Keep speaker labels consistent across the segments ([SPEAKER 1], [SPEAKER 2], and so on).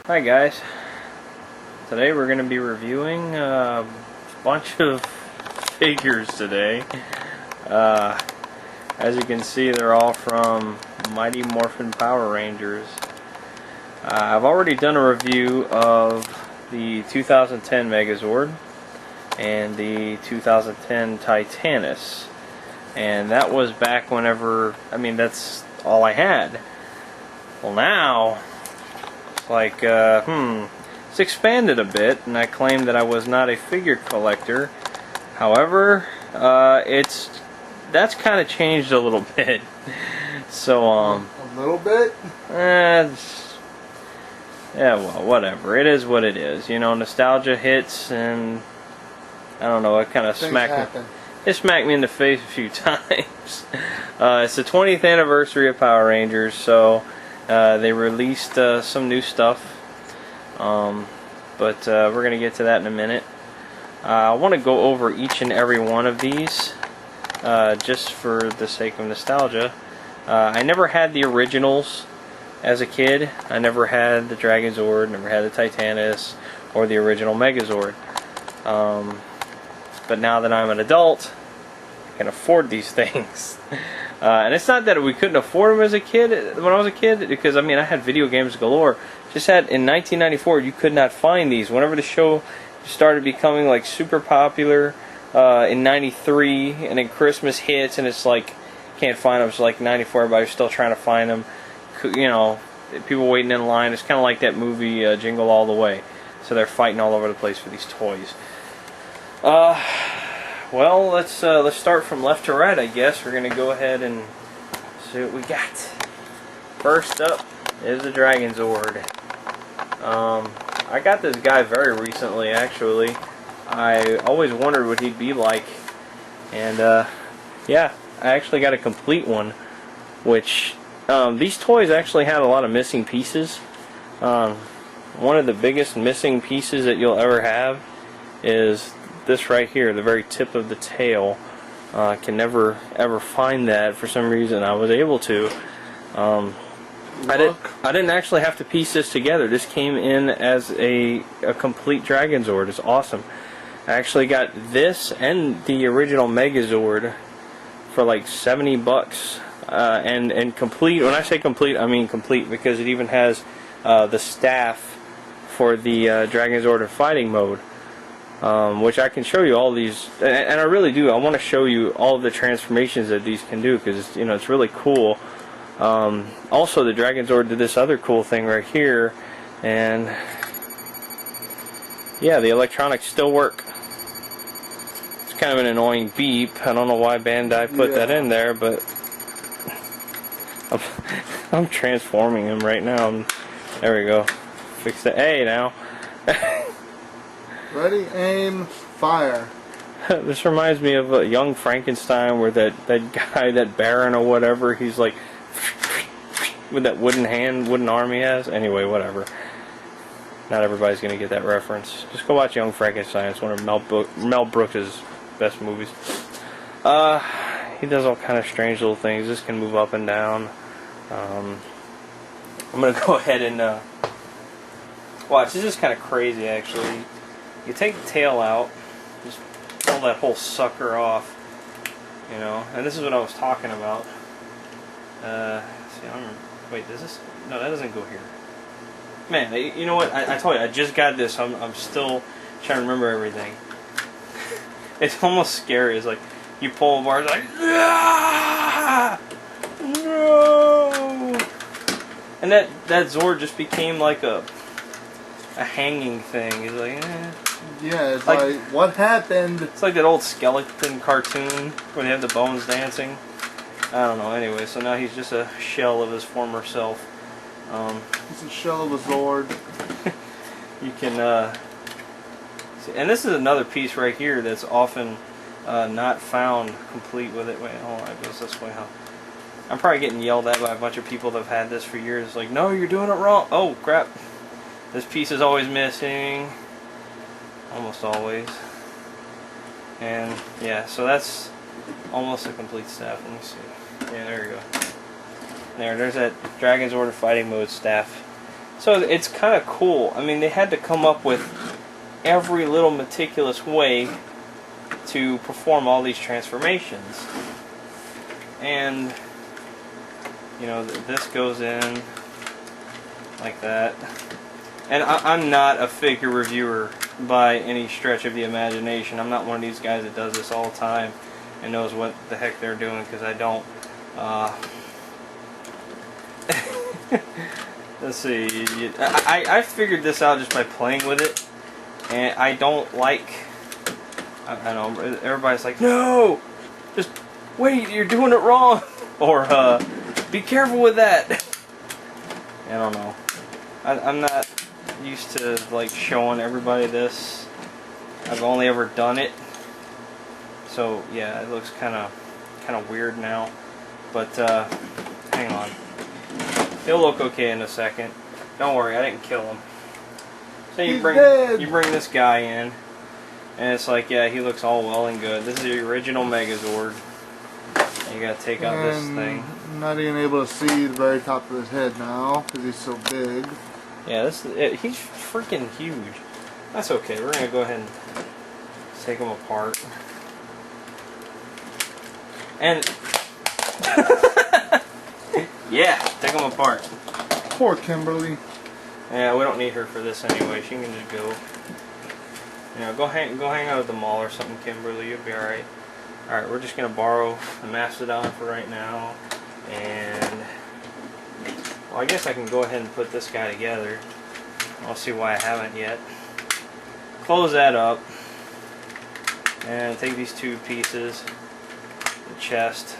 [SPEAKER 1] Hi guys, today we're going to be reviewing a bunch of figures today. As you can see, they're all from Mighty Morphin Power Rangers. I've already done a review of the 2010 Megazord and the 2010 Titanus, and that was back whenever, that's all I had. Well, now like, it's expanded a bit, and I claimed that I was not a figure collector. However, that's kind of changed a little bit. So,
[SPEAKER 2] a little bit?
[SPEAKER 1] Yeah, well, whatever. It is what it is. You know, nostalgia hits, and I don't know, it kind of smacked me in the face a few times. It's the 20th anniversary of Power Rangers, so they released some new stuff, but we're going to get to that in a minute. I want to go over each and every one of these just for the sake of nostalgia. I never had the originals as a kid. I never had the Dragon Zord, never had the Titanus, or the original Megazord. But now that I'm an adult, I can afford these things. And it's not that we couldn't afford them as a kid, when I was a kid, because I had video games galore. Just had, in 1994, you could not find these. Whenever the show started becoming like super popular in 93, and then Christmas hits, and it's like, can't find them. It's like 94, everybody's still trying to find them. You know, people waiting in line. It's kind of like that movie Jingle All the Way. So they're fighting all over the place for these toys. Well, let's start from left to right, I guess. We're going to go ahead and see what we got. First up is the Dragon Zord. I got this guy very recently, actually. I always wondered what he'd be like. And, yeah, I actually got a complete one. Which, these toys actually had a lot of missing pieces. One of the biggest missing pieces that you'll ever have is this right here, the very tip of the tail. I can never ever find that. For some reason I was able to. I didn't actually have to piece this together. This came in as a complete Dragon Zord. It's awesome. I actually got this and the original Megazord for like $70, and complete. When I say complete, I mean complete, because it even has the staff for the Dragon Zord in fighting mode. Which I can show you all these, and I really do. I want to show you all of the transformations that these can do, because it's really cool. Also, the Dragon Zord did this other cool thing right here, and yeah, the electronics still work. It's kind of an annoying beep. I don't know why Bandai put that in there, but I'm transforming him right now. There we go. Fix the A now.
[SPEAKER 2] Ready, aim, fire.
[SPEAKER 1] This reminds me of Young Frankenstein, where that guy, that Baron or whatever, he's like with that wooden arm he has. Anyway, whatever. Not everybody's gonna get that reference. Just go watch Young Frankenstein. It's one of Mel Brooks' best movies. He does all kind of strange little things. This can move up and down. I'm gonna go ahead and watch. This is kind of crazy, actually. You take the tail out, just pull that whole sucker off, and this is what I was talking about. See, I don't remember. Wait, does this? No, that doesn't go here. Man, you know what? I told you, I just got this. I'm still trying to remember everything. It's almost scary. It's like, you pull a bar, it's like, ah! No! And that Zord just became like a hanging thing. He's like, eh.
[SPEAKER 2] Yeah, it's like, what happened?
[SPEAKER 1] It's like that old skeleton cartoon where they have the bones dancing. I don't know. Anyway, so now he's just a shell of his former self.
[SPEAKER 2] It's a shell of a Zord.
[SPEAKER 1] You can see, and this is another piece right here that's often not found complete with it. Wait, hold on, it goes this way, huh? I'm probably getting yelled at by a bunch of people that have had this for years. It's like, no, you're doing it wrong. Oh, crap. This piece is always missing. Almost always. And, yeah, so that's almost a complete staff. Let me see. Yeah, there you go. There's that Dragon Zord fighting mode staff. So it's kind of cool. I mean, they had to come up with every little meticulous way to perform all these transformations. And, you know, this goes in like that. And I'm not a figure reviewer by any stretch of the imagination. I'm not one of these guys that does this all the time and knows what the heck they're doing, because I don't. Let's see. I figured this out just by playing with it, and I don't like. I know everybody's like, no, just wait, you're doing it wrong, or be careful with that. I don't know. I'm not used to like showing everybody this. I've only ever done it, so yeah, it looks kind of weird now. But hang on. He'll look okay in a second. Don't worry, I didn't kill him. So you bring this guy in, and it's like, yeah, he looks all well and good. This is the original Megazord. You gotta take out this thing.
[SPEAKER 2] I'm not even able to see the very top of his head now because he's so big.
[SPEAKER 1] Yeah, he's freaking huge. That's okay. We're gonna go ahead and take him apart. And yeah, take them apart.
[SPEAKER 2] Poor Kimberly.
[SPEAKER 1] Yeah, we don't need her for this anyway. She can just go. You know, go hang out at the mall or something, Kimberly. You'll be all right. All right, we're just gonna borrow the Mastodon for right now, and well, I guess I can go ahead and put this guy together. I'll see why I haven't yet. Close that up, and take these two pieces, the chest.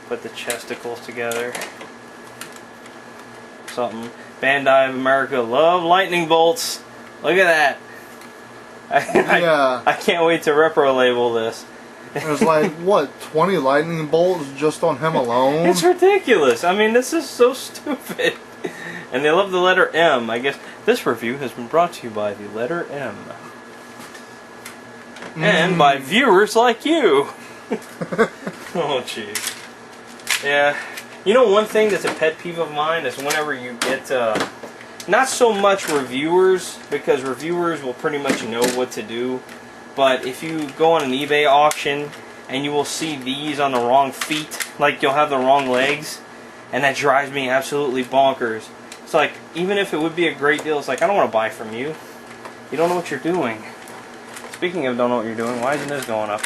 [SPEAKER 1] Put the chesticles together. Something. Bandai of America love lightning bolts. Look at that.
[SPEAKER 2] Yeah.
[SPEAKER 1] I can't wait to repro label this.
[SPEAKER 2] There's like, what, 20 lightning bolts just on him alone?
[SPEAKER 1] It's ridiculous. I mean, this is so stupid. And they love the letter M. I guess this review has been brought to you by the letter M. And by viewers like you. Oh, jeez. Yeah, you know, one thing that's a pet peeve of mine is whenever you get, not so much reviewers, because reviewers will pretty much know what to do, but if you go on an eBay auction and you will see these on the wrong feet, like you'll have the wrong legs, and that drives me absolutely bonkers. It's like, even if it would be a great deal, it's like, I don't want to buy from you. You don't know what you're doing. Speaking of don't know what you're doing, why isn't this going up?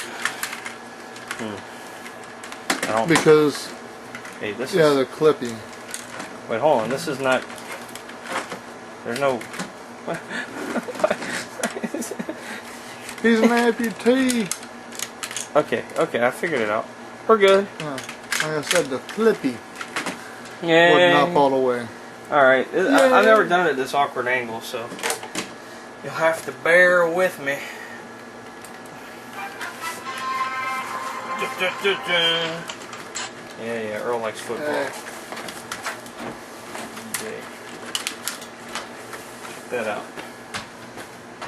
[SPEAKER 1] I don't.
[SPEAKER 2] Because...
[SPEAKER 1] Hey, this
[SPEAKER 2] yeah,
[SPEAKER 1] is...
[SPEAKER 2] they're clippy.
[SPEAKER 1] Wait, hold on. This is not... There's no...
[SPEAKER 2] He's an amputee.
[SPEAKER 1] Okay, I figured it out. We're good.
[SPEAKER 2] Yeah. Like I said, the clippy.
[SPEAKER 1] Yeah.
[SPEAKER 2] Wouldn't up all the way.
[SPEAKER 1] Alright. I've never done it at this awkward angle, so... You'll have to bear with me. Yeah, Earl likes football. Okay. Check that out.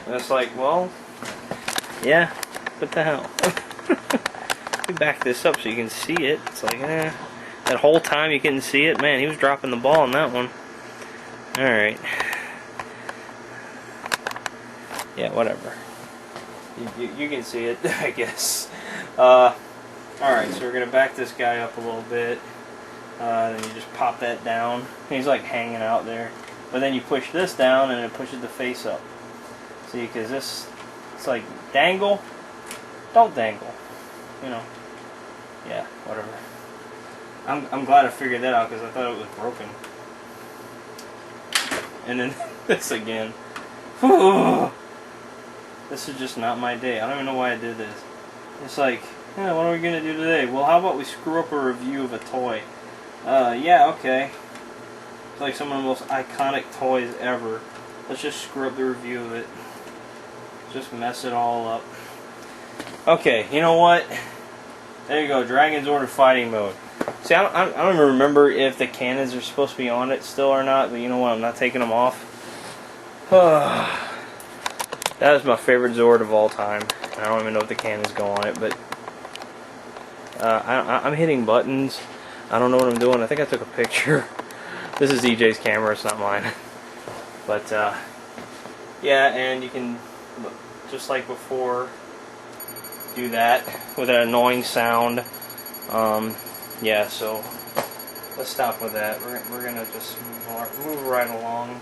[SPEAKER 1] And it's like, well, yeah, what the hell? Let me back this up so you can see it. It's like, that whole time you couldn't see it? Man, he was dropping the ball on that one. Alright. Yeah, whatever. You can see it, I guess. Alright, so we're going to back this guy up a little bit. Then you just pop that down. He's like hanging out there. But then you push this down and it pushes the face up. See, because this, it's like, dangle. Don't dangle. You know. Yeah, whatever. I'm glad I figured that out because I thought it was broken. And then this again. This is just not my day. I don't even know why I did this. It's like, yeah, what are we going to do today? Well, how about we screw up a review of a toy? Yeah, okay. It's like some of the most iconic toys ever. Let's just screw up the review of it. Just mess it all up. Okay, you know what? There you go, Dragon Zord in fighting mode. See, I don't even remember if the cannons are supposed to be on it still or not, but you know what? I'm not taking them off. That is my favorite Zord of all time. I don't even know if the cannons go on it, but I'm hitting buttons. I don't know what I'm doing. I think I took a picture. This is EJ's camera, it's not mine. But yeah, and you can, just like before, do that with an annoying sound. Yeah, so let's stop with that. We're gonna just move right along.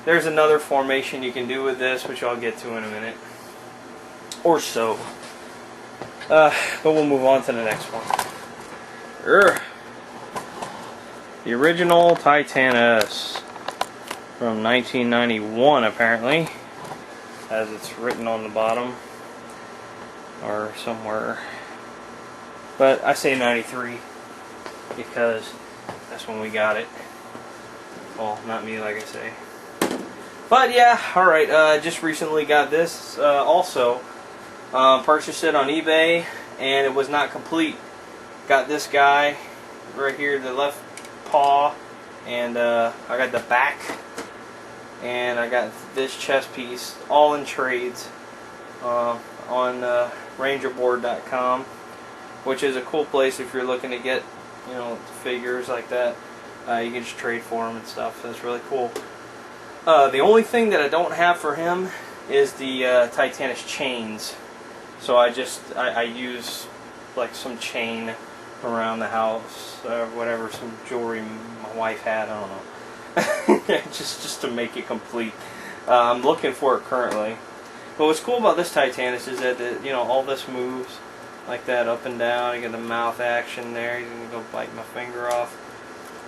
[SPEAKER 1] There's another formation you can do with this, which I'll get to in a minute or so. But we'll move on to the next one. The original Titanus from 1991, apparently, as it's written on the bottom or somewhere. But I say 93 because that's when we got it. Well, not me, like I say. But yeah, alright, just recently got this also. Purchased it on eBay and it was not complete. Got this guy right here, the left paw, and I got the back, and I got this chest piece, all in trades on rangerboard.com, which is a cool place if you're looking to get, you know, figures like that. You can just trade for them and stuff. That's really cool. The only thing that I don't have for him is the Titanus chains. So I use like some chain around the house, or whatever, some jewelry my wife had, I don't know. just to make it complete. I'm looking for it currently. But what's cool about this Titanus is that you know, all this moves like that, up and down. You get the mouth action there. He's gonna go bite my finger off.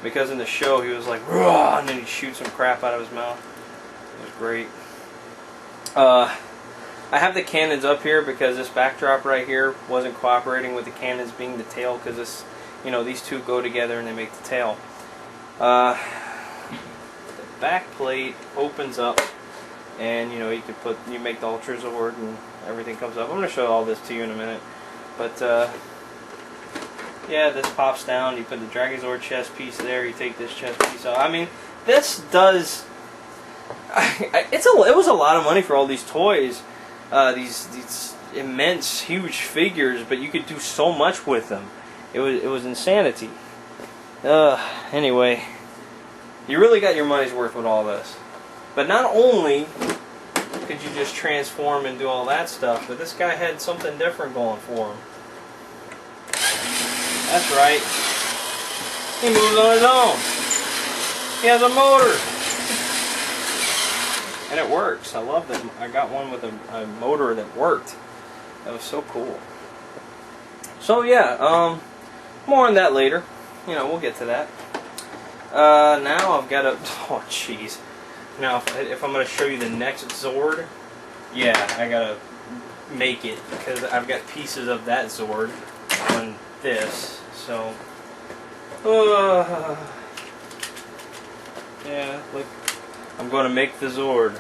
[SPEAKER 1] Because in the show he was like, "Raw," and then he'd shoot some crap out of his mouth. It was great. I have the cannons up here because this backdrop right here wasn't cooperating with the cannons being the tail, because this, you know, these two go together and they make the tail. The back plate opens up, and you know, you make the Ultra Zord and everything comes up. I'm going to show all this to you in a minute, but yeah, this pops down. You put the Dragon Zord chest piece there. You take this chest piece out. I mean, this does. It was a lot of money for all these toys. These immense, huge figures, but you could do so much with them. It was insanity. Anyway, you really got your money's worth with all this. But not only could you just transform and do all that stuff, but this guy had something different going for him. That's right. He moves on his own. He has a motor. And it works. I love that. I got one with a motor that worked. That was so cool. So yeah, more on that later. You know, we'll get to that. Now I've got a... Oh, jeez. Now, if I'm going to show you the next Zord, yeah, I got to make it, because I've got pieces of that Zord on this. So, yeah, look. I'm going to make the Zord.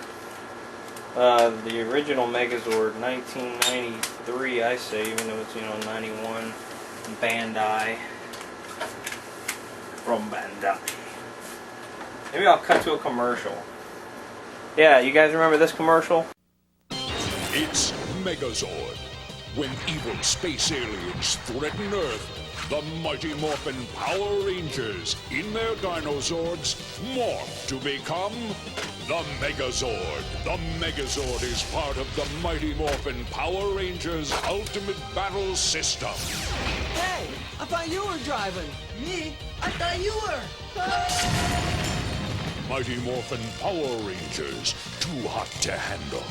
[SPEAKER 1] The original Megazord, 1993, I say, even though it's, you know, 91. Bandai. From Bandai. Maybe I'll cut to a commercial. Yeah, you guys remember this commercial?
[SPEAKER 3] It's Megazord. When evil space aliens threaten Earth, the Mighty Morphin Power Rangers, in their Dinozords, morph to become the Megazord. The Megazord is part of the Mighty Morphin Power Rangers Ultimate Battle System.
[SPEAKER 4] Hey, I thought you were driving. Me? I thought you were.
[SPEAKER 3] Mighty Morphin Power Rangers, too hot to handle.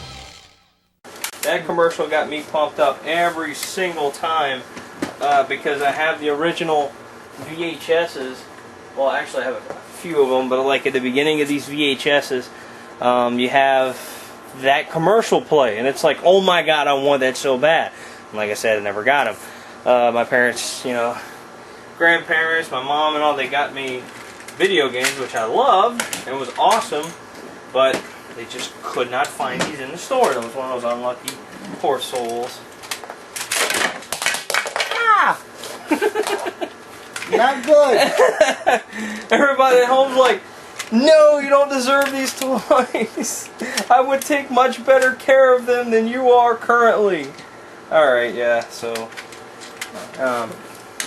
[SPEAKER 1] That commercial got me pumped up every single time. Because I have the original VHSs. Well, actually I have a few of them, but like at the beginning of these VHSs, you have that commercial play, and it's like, oh my god, I want that so bad. And like I said, I never got them. My parents, you know, grandparents, my mom and all, they got me video games, which I loved, and it was awesome, but they just could not find these in the store. That was one of those unlucky poor souls.
[SPEAKER 2] Not good.
[SPEAKER 1] Everybody at home's like, no, you don't deserve these toys. I would take much better care of them than you are currently. Alright, yeah, so...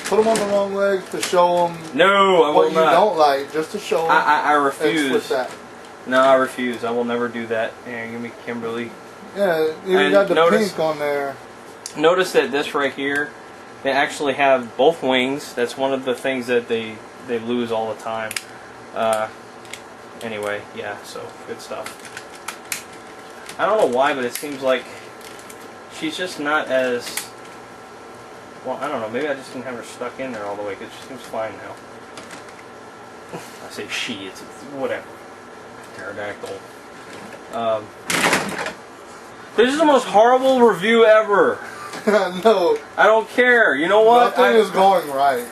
[SPEAKER 2] Put them on the wrong legs to show them
[SPEAKER 1] no, I will
[SPEAKER 2] what you
[SPEAKER 1] not.
[SPEAKER 2] don't like, just to show them.
[SPEAKER 1] I refuse.
[SPEAKER 2] That.
[SPEAKER 1] No, I refuse. I will never do that. Yeah, give me Kimberly.
[SPEAKER 2] Yeah, you
[SPEAKER 1] And
[SPEAKER 2] got the
[SPEAKER 1] notice-
[SPEAKER 2] pink on there.
[SPEAKER 1] Notice that this right here, they actually have both wings. That's one of the things that they lose all the time. Anyway, yeah, so good stuff. I don't know why, but it seems like she's just not as... Well, I don't know. Maybe I just didn't have her stuck in there all the way, because she seems fine now. I say she, it's whatever. Pterodactyl. This is the most horrible review ever.
[SPEAKER 2] No.
[SPEAKER 1] I don't care. You know what?
[SPEAKER 2] Nothing is going right.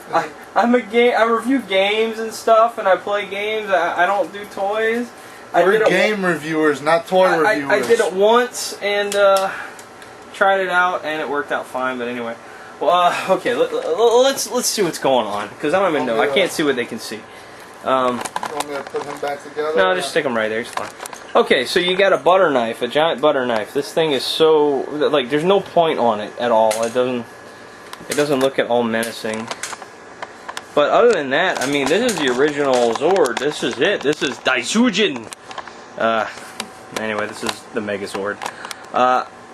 [SPEAKER 1] I review games and stuff, and I play games. I don't do toys.
[SPEAKER 2] We're game reviewers, not toy reviewers.
[SPEAKER 1] I did it once and tried it out, and it worked out fine. But anyway, well, okay. Let's see what's going on, because I don't even know. I can't see what they can see.
[SPEAKER 2] You want me to put him back together?
[SPEAKER 1] No, just stick them right there. It's fine. Okay, so you got a butter knife, a giant butter knife. This thing is so like there's no point on it at all. It doesn't look at all menacing. But other than that, I mean, this is the original Zord. This is it. This is Daisujin. Anyway, this is the Megazord.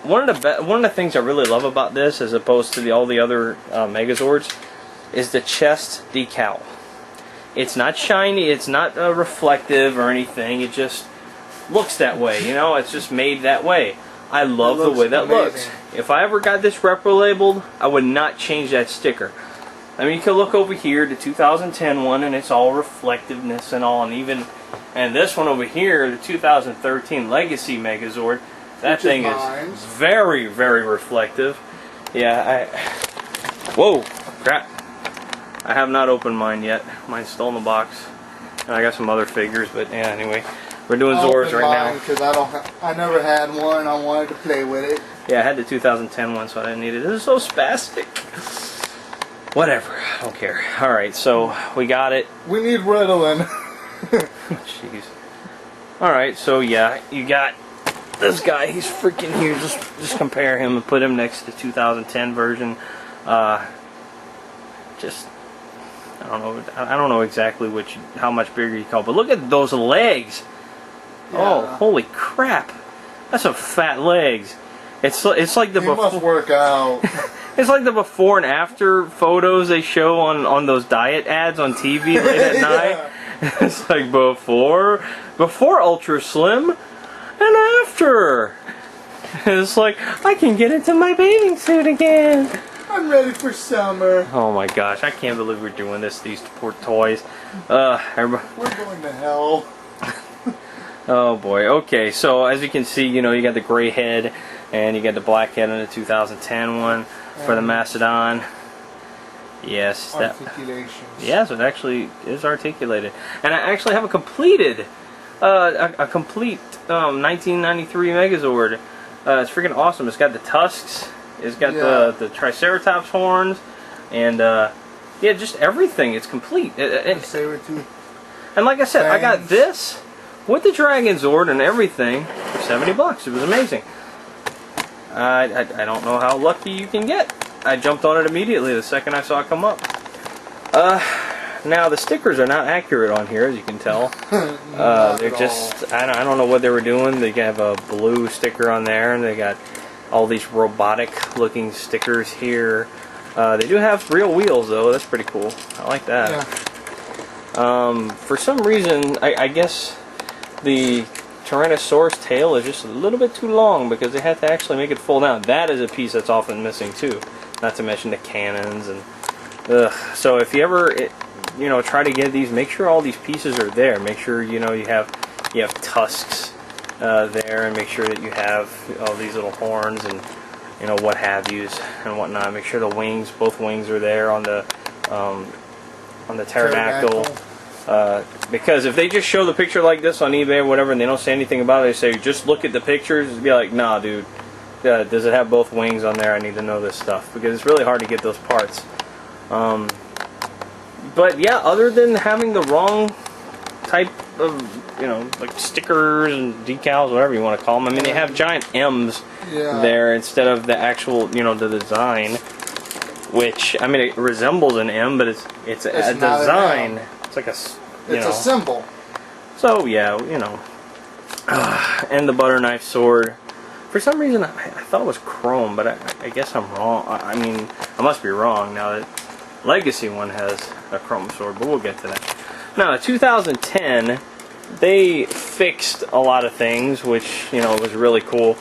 [SPEAKER 1] One of the things I really love about this, as opposed to all the other Megazords, is the chest decal. It's not shiny. It's not reflective or anything. It just looks that way. You know, it's just made that way. I love the way that looks. If I ever got this repro labeled, I would not change that sticker. I mean, you can look over here, the 2010 one, and it's all reflectiveness and all, and this one over here, the 2013 Legacy Megazord, that thing is very, very reflective. Yeah, whoa, crap. I have not opened mine yet. Mine's still in the box. And I got some other figures, but yeah, anyway. We're doing Zords right now.
[SPEAKER 2] Because I never had one. I wanted to play with it.
[SPEAKER 1] Yeah, I had the 2010 one, so I didn't need it. This is so spastic. Whatever, I don't care. Alright, so we got it.
[SPEAKER 2] We need Ritalin.
[SPEAKER 1] Jeez. Alright, so yeah, you got this guy. He's freaking huge. Just compare him and put him next to the 2010 version. Just, I don't know exactly how much bigger you call, but look at those legs. Yeah. Oh, holy crap! That's some fat legs. It's like the
[SPEAKER 2] he must work out.
[SPEAKER 1] It's like the before and after photos they show on those diet ads on TV late at night. It's like before Ultra Slim and after. It's like, I can get into my bathing suit again.
[SPEAKER 2] I'm ready for summer.
[SPEAKER 1] Oh my gosh, I can't believe we're doing this, these poor toys. We're
[SPEAKER 2] going to hell.
[SPEAKER 1] Oh boy, okay, so as you can see, you know, you got the gray head and you got the black head on the 2010 one for the Mastodon. Yes,
[SPEAKER 2] articulations.
[SPEAKER 1] Yes, it actually is articulated. And I actually have a completed, a complete 1993 Megazord. It's freaking awesome. It's got the tusks. It's got the Triceratops horns, and yeah, just everything. It's complete. And like I said, I got this with the Dragon Zord and everything for $70. It was amazing. I don't know how lucky you can get. I jumped on it immediately the second I saw it come up. Now the stickers are not accurate on here, as you can tell. They're just I don't know what they were doing. They have a blue sticker on there, and they got all these robotic looking stickers here. They do have real wheels though. That's pretty cool. I like that. Yeah. For some reason, I guess the Tyrannosaurus tail is just a little bit too long because they had to actually make it fold down. That is a piece that's often missing too. Not to mention the cannons and so if you ever try to get these, make sure all these pieces are there. Make sure you have tusks there, and make sure that you have all these little horns and what have yous and whatnot. Make sure the wings, both wings, are there on the pterodactyl. Because if they just show the picture like this on eBay or whatever, and they don't say anything about it, they say just look at the pictures. It'd be like, nah, dude. Does it have both wings on there? I need to know this stuff because it's really hard to get those parts. But yeah, other than having the wrong type of, like stickers and decals, whatever you want to call them. I mean, they have giant M's there instead of the actual, the design. Which, I mean, it resembles an M, but it's a design. It's like a,
[SPEAKER 2] it's a symbol.
[SPEAKER 1] So yeah, and the butter knife sword. For some reason, I thought it was chrome, but I guess I'm wrong. I mean, I must be wrong now that Legacy one has a chrome sword, but we'll get to that. Now, in 2010, they fixed a lot of things, which, you know, was really cool.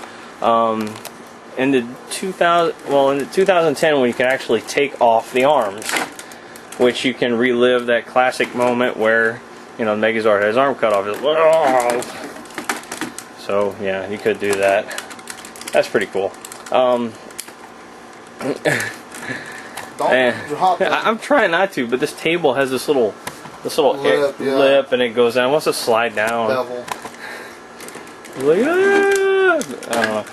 [SPEAKER 1] In the 2010, when you can actually take off the arms, which you can relive that classic moment where, you know, Megazord had his arm cut off. So yeah, you could do that. That's pretty cool.
[SPEAKER 2] Don't drop it.
[SPEAKER 1] I'm trying not to, but this table has this little
[SPEAKER 2] lip,
[SPEAKER 1] lip, and it goes down. It wants to slide down.
[SPEAKER 2] Devil.
[SPEAKER 1] Look at that! I don't know.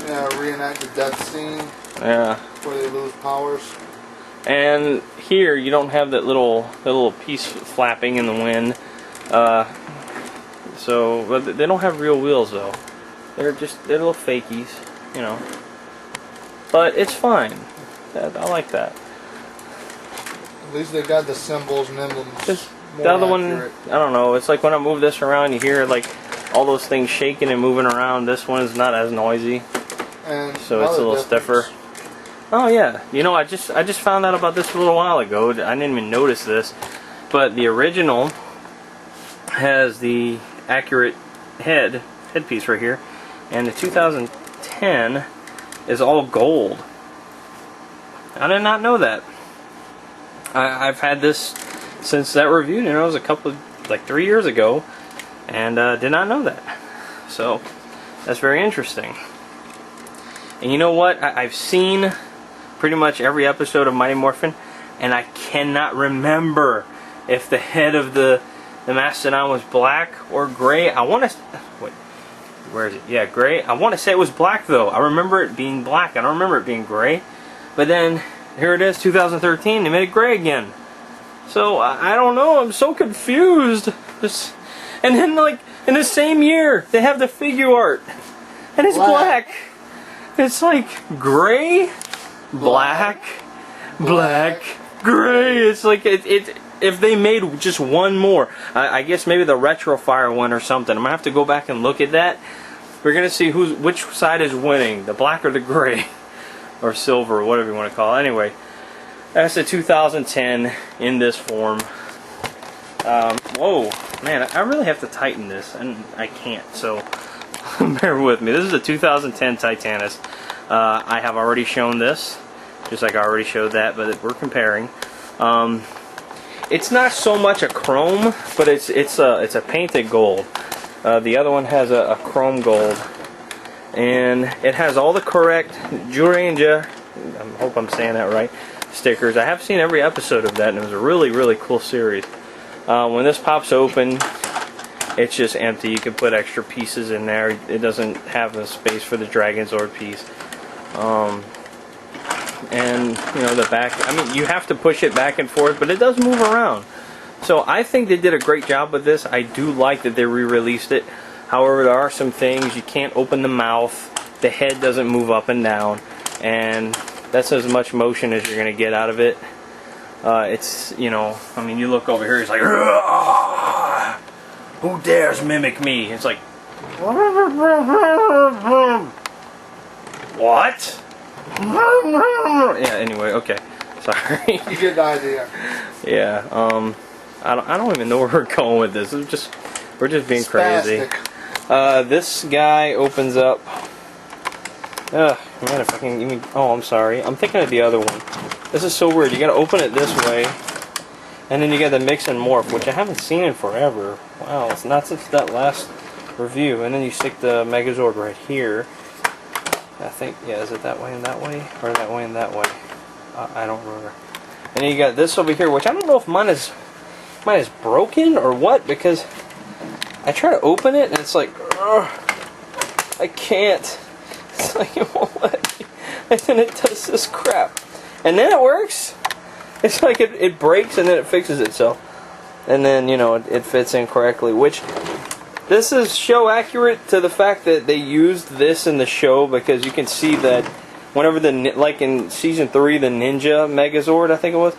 [SPEAKER 2] Yeah, reenact the death scene.
[SPEAKER 1] Yeah.
[SPEAKER 2] Where they lose powers.
[SPEAKER 1] And here you don't have that little piece flapping in the wind. So but they don't have real wheels though. They're little fakies, you know. But it's fine. I like that.
[SPEAKER 2] At least they got the symbols and emblems.
[SPEAKER 1] Just
[SPEAKER 2] more
[SPEAKER 1] the other
[SPEAKER 2] accurate.
[SPEAKER 1] one, I don't know. It's like when I move this around, you hear like all those things shaking and moving around. This one's not as noisy,
[SPEAKER 2] and
[SPEAKER 1] so it's a little stiffer. Oh yeah, you know, I just found out about this a little while ago. I didn't even notice this, but the original has the accurate headpiece right here, and the 2010 is all gold. I did not know that. I've had this since that review. You know, it was like 3 years ago, and did not know that. So that's very interesting. And you know what? I've seen pretty much every episode of Mighty Morphin, and I cannot remember if the head of the Mastodon was black or gray. I want to... Wait, where is it? Yeah, gray. I want to say it was black, though. I remember it being black. I don't remember it being gray. But then, here it is, 2013. They made it gray again. So, I don't know. I'm so confused. And then, like, in the same year, they have the figure art. And it's black. It's like gray, black, gray. It's like if they made just one more, I guess maybe the Retrofire one or something. I'm gonna have to go back and look at that. We're gonna see which side is winning, the black or the gray, or silver, or whatever you want to call it. Anyway, that's the 2010 in this form. Whoa, man, I really have to tighten this, and I can't. So. Bear with me. This is a 2010 Titanus. I have already shown this, just like I already showed that, but we're comparing. It's not so much a chrome, but it's a painted gold. The other one has a chrome gold, and it has all the correct Juranger, I hope I'm saying that right, stickers. I have seen every episode of that, and it was a really cool series. When this pops open, it's just empty. You can put extra pieces in there. It doesn't have a space for the Dragon Zord piece. And, you know, the back, I mean, you have to push it back and forth, but it does move around. So I think they did a great job with this. I do like that they re-released it. However, there are some things. You can't open the mouth. The head doesn't move up and down. And that's as much motion as you're going to get out of it. It's, you know, I mean, you look over here, he's like, who dares mimic me? It's like, what? Yeah, anyway, okay. Sorry.
[SPEAKER 2] You get the idea.
[SPEAKER 1] Yeah, I don't even know where we're going with this. We're just being crazy. This guy opens up. Man, if I can even. Oh, I'm sorry. I'm thinking of the other one. This is so weird. You gotta open it this way, and then you got the mix and morph, which I haven't seen in forever. Wow, it's not since that last review. And then you stick the Megazord right here. I think, yeah, is it that way and that way? Or that way and that way? I don't remember. And then you got this over here, which I don't know if mine is broken or what, because I try to open it and it's like, I can't. It's like it won't let me. And then it does this crap. And then it works. It's like it breaks and then it fixes itself. And then, you know, it fits in correctly, which this is show accurate to the fact that they used this in the show, because you can see that whenever like in season 3, the Ninja Megazord, I think it was,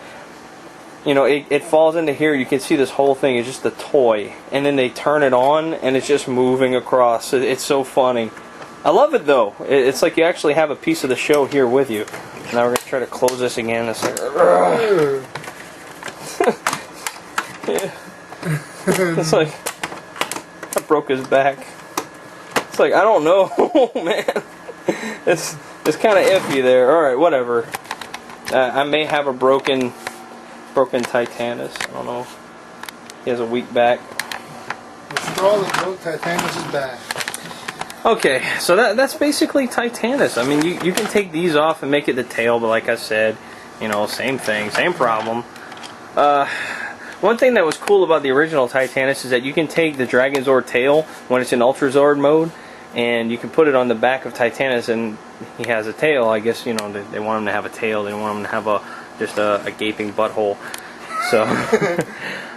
[SPEAKER 1] you know, it falls into here. You can see this whole thing is just a toy, and then they turn it on, and it's just moving across. It's so funny. I love it though. It's like you actually have a piece of the show here with you. Now we're gonna try to close this again. It's like, yeah. It's like I broke his back. It's like I don't know, man. It's kind of iffy there. All right, whatever. I may have a broken Titanus. I don't know. He has a weak back.
[SPEAKER 2] The straw that broke Titanus' back.
[SPEAKER 1] Okay, so that's basically Titanus. I mean, you can take these off and make it the tail, but like I said, you know, same thing, same problem. One thing that was cool about the original Titanus is that you can take the Dragon Zord tail when it's in Ultra Zord mode, and you can put it on the back of Titanus, and he has a tail. I guess, you know, they want him to have a tail. They don't want him to have just a gaping butthole. So,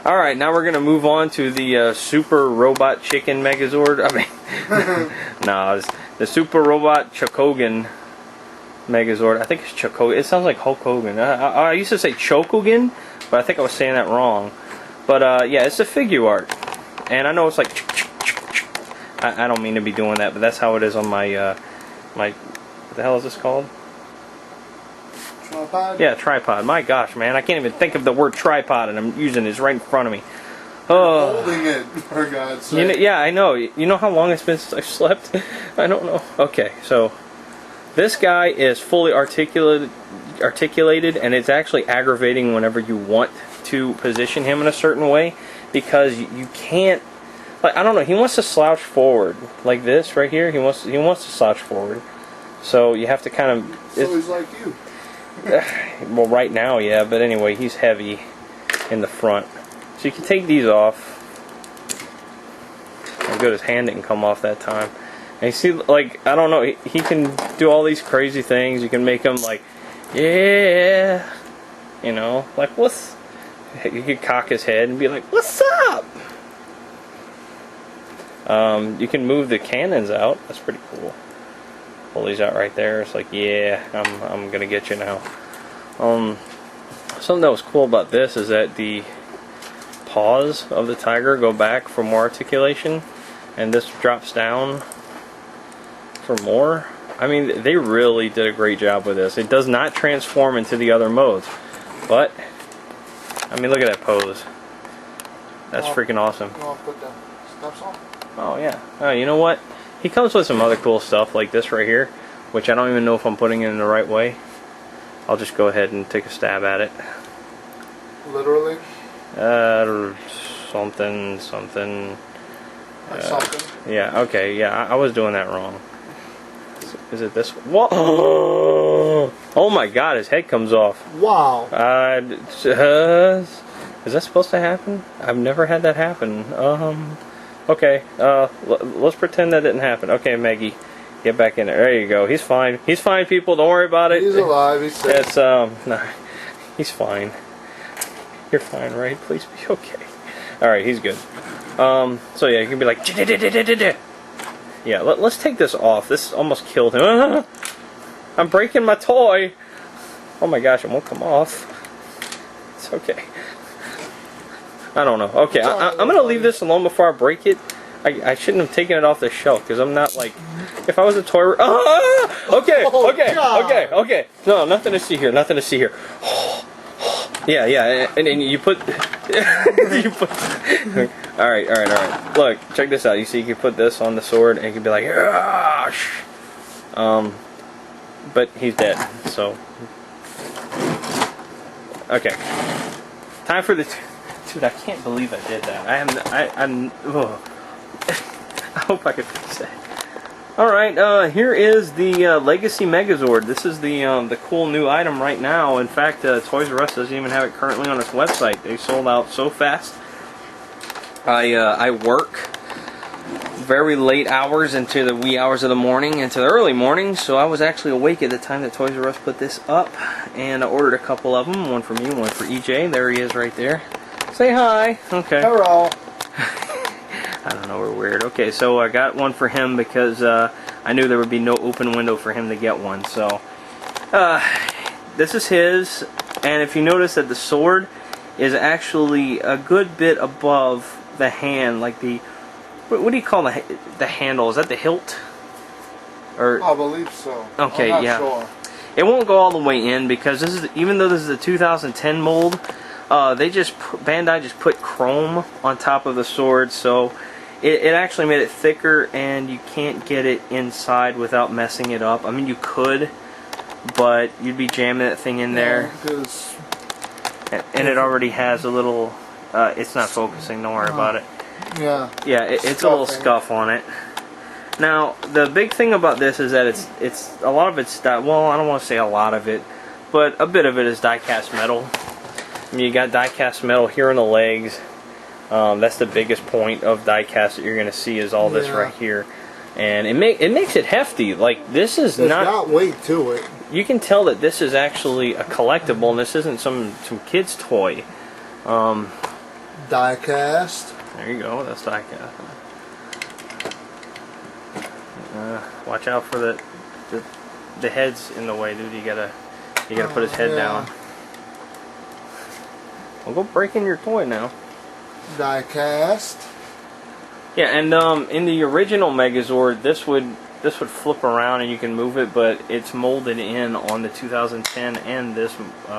[SPEAKER 1] all right, now we're gonna move on to the Super Robot Chicken Megazord. I mean, no, it's the Super Robot Chokogan Megazord. I think it's Chokogan. It sounds like Hulk Hogan. I used to say Chokogan, but I think I was saying that wrong. But yeah, it's a figure art, and I know it's like. I don't mean to be doing that, but that's how it is on my what the hell is this called?
[SPEAKER 2] Tripod?
[SPEAKER 1] Yeah, tripod. My gosh, man, I can't even think of the word tripod, and I'm using it right in front of me. Oh,
[SPEAKER 2] holding it, for God's sake.
[SPEAKER 1] you know, yeah, I know. You know how long it's been since I slept? I don't know. Okay, so this guy is fully articulated, and it's actually aggravating whenever you want to position him in a certain way, because you can't. Like, I don't know. He wants to slouch forward like this right here. He wants to slouch forward. So you have to kind of.
[SPEAKER 2] So he's like you.
[SPEAKER 1] Well, right now, yeah. But anyway, he's heavy in the front. So you can take these off. Oh, good, his hand didn't come off that time. And you see, like, I don't know. He can do all these crazy things. You can make him like, yeah, you know, like what's. You could cock his head and be like, "What's up?" You can move the cannons out. That's pretty cool. Pull these out right there. It's like, yeah, I'm gonna get you now. Something that was cool about this is that the paws of the tiger go back for more articulation, and this drops down for more. I mean, they really did a great job with this. It does not transform into the other modes, but I mean, look at that pose. That's freaking awesome.
[SPEAKER 2] You want to put the steps on?
[SPEAKER 1] Oh yeah. Oh, you know what? He comes with some other cool stuff like this right here, which I don't even know if I'm putting it in the right way. I'll just go ahead and take a stab at it.
[SPEAKER 2] Literally?
[SPEAKER 1] Something.
[SPEAKER 2] Something.
[SPEAKER 1] Yeah. Okay. Yeah. I was doing that wrong. Is it this one? Whoa! Oh my God! His head comes off.
[SPEAKER 2] Wow.
[SPEAKER 1] Is that supposed to happen? I've never had that happen. Okay, let's pretend that didn't happen. Okay, Maggie, get back in there. There you go. He's fine. He's fine, people. Don't worry about it.
[SPEAKER 2] He's alive. He's safe.
[SPEAKER 1] It's, no, he's fine. You're fine, right? Please be okay. Alright, he's good. So yeah, you can be like, yeah, let's take this off. This almost killed him. I'm breaking my toy. Oh my gosh, it won't come off. It's okay. I don't know. Okay, I'm going to leave this alone before I break it. I shouldn't have taken it off the shelf, because I'm not like... If I was a toy... Okay. No, nothing to see here. Nothing to see here. Yeah. And you put... Alright. Look, check this out. You see, you can put this on the sword, and you can be like... But he's dead, so... Okay. Time for the... Dude, I can't believe I did that. I hope I could fix that. Alright, here is the Legacy Megazord. This is the cool new item right now. In fact, Toys R Us doesn't even have it currently on its website. They sold out so fast. I work very late hours into the wee hours of the morning, into the early morning, so I was actually awake at the time that Toys R Us put this up, and I ordered a couple of them, one for me, one for EJ. There he is right there. Say hi. Okay.
[SPEAKER 2] Hello.
[SPEAKER 1] I don't know, we're weird. Okay, so I got one for him because I knew there would be no open window for him to get one. So, this is his, and if you notice that the sword is actually a good bit above the hand, like the what do you call the handle? Is that the hilt? Or
[SPEAKER 2] I believe so.
[SPEAKER 1] okay,
[SPEAKER 2] I'm not
[SPEAKER 1] yeah.
[SPEAKER 2] sure.
[SPEAKER 1] It won't go all the way in because this is, even though this is a 2010 mold, Bandai just put chrome on top of the sword, so it actually made it thicker, and you can't get it inside without messing it up. I mean, you could, but you'd be jamming that thing in there.
[SPEAKER 2] Yeah,
[SPEAKER 1] and it already has a little. It's not focusing. Don't worry about it.
[SPEAKER 2] Yeah.
[SPEAKER 1] Yeah, it's a little scuff on it. Now, the big thing about this is that it's a lot of it's well, I don't want to say a lot of it, but a bit of it is die-cast metal. I mean, you got die-cast metal here on the legs. That's the biggest point of die-cast that you're going to see is all this right here, and it makes it hefty. Like, this is
[SPEAKER 2] It's
[SPEAKER 1] not
[SPEAKER 2] got weight to it.
[SPEAKER 1] You can tell that this is actually a collectible, and this isn't some kid's toy.
[SPEAKER 2] Die-cast.
[SPEAKER 1] There you go. That's die-cast. Watch out for the head's in the way, dude. You gotta put his head down. Well, go break in your toy now.
[SPEAKER 2] Die-cast.
[SPEAKER 1] Yeah, and in the original Megazord, this would flip around and you can move it, but it's molded in on the 2010 and this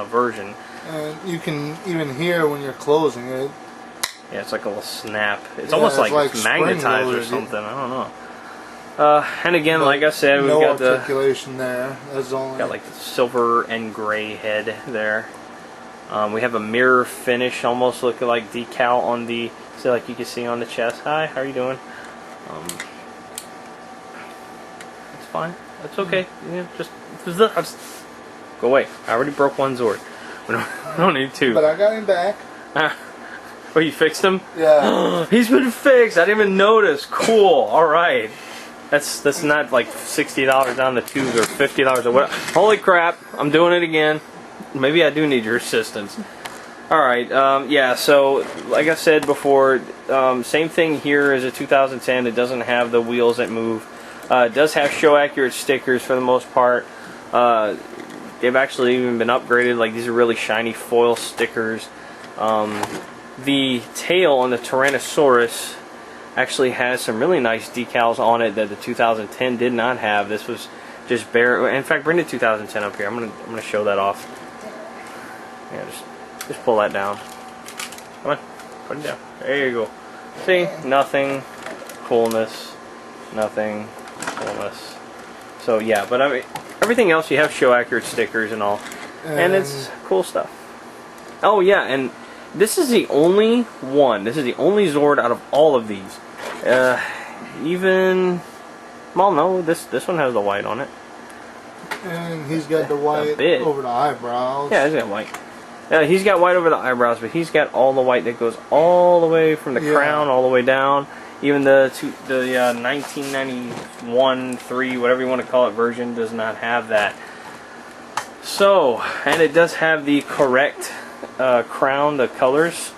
[SPEAKER 1] version.
[SPEAKER 2] And you can even hear when you're closing it.
[SPEAKER 1] Yeah, it's like a little snap. It's almost like it's magnetized or something. I don't know. And again, like I said, we've got the
[SPEAKER 2] articulation there. That's only
[SPEAKER 1] got like the silver and gray head there. We have a mirror finish, almost looking like decal on the, so like you can see on the chest. Hi, how are you doing? It's fine. That's okay. Yeah, just go away. I already broke one Zord. We don't need two.
[SPEAKER 2] But I got him back.
[SPEAKER 1] Oh, you fixed him?
[SPEAKER 2] Yeah.
[SPEAKER 1] He's been fixed. I didn't even notice. Cool. All right. That's not like $60 down the tube or $50 or what. Holy crap! I'm doing it again. Maybe I do need your assistance. All right. Yeah. So, like I said before, same thing here as a 2010. It doesn't have the wheels that move. It does have show accurate stickers for the most part. They've actually even been upgraded. Like, these are really shiny foil stickers. The tail on the Tyrannosaurus actually has some really nice decals on it that the 2010 did not have. This was just bare. In fact, bring the 2010 up here. I'm gonna show that off. Yeah, just pull that down. Come on, put it down. There you go. See, nothing, coolness, nothing, coolness. So yeah, but I mean, everything else you have show accurate stickers and all, and it's cool stuff. Oh yeah, and this is the only one. This is the only Zord out of all of these. Even, well, no, this one has the white on it.
[SPEAKER 2] And he's got the white over the eyebrows.
[SPEAKER 1] Yeah, he's got white. He's got white over the eyebrows, but he's got all the white that goes all the way from the crown all the way down. Even the 1991, 3, whatever you want to call it, version does not have that. So, and it does have the correct crown, the colors.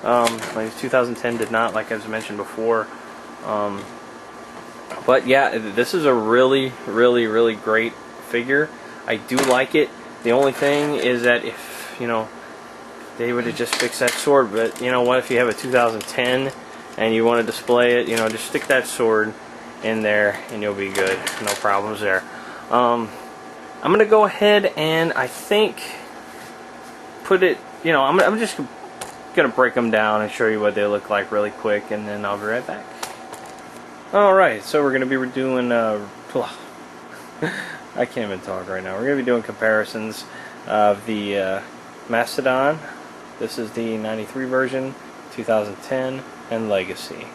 [SPEAKER 1] Like 2010 did not, like I was mentioned before. But yeah, this is a really, really, really great figure. I do like it. The only thing is that if, you know, they would have just fixed that sword, but you know what, if you have a 2010 and you want to display it, you know, just stick that sword in there and you'll be good. No problems there. I'm going to go ahead and I think put it, you know, I'm just going to break them down and show you what they look like really quick, and then I'll be right back. Alright, so we're going to be doing, I can't even talk right now. We're going to be doing comparisons of the Mastodon. This is the 93 version, 2010, and Legacy.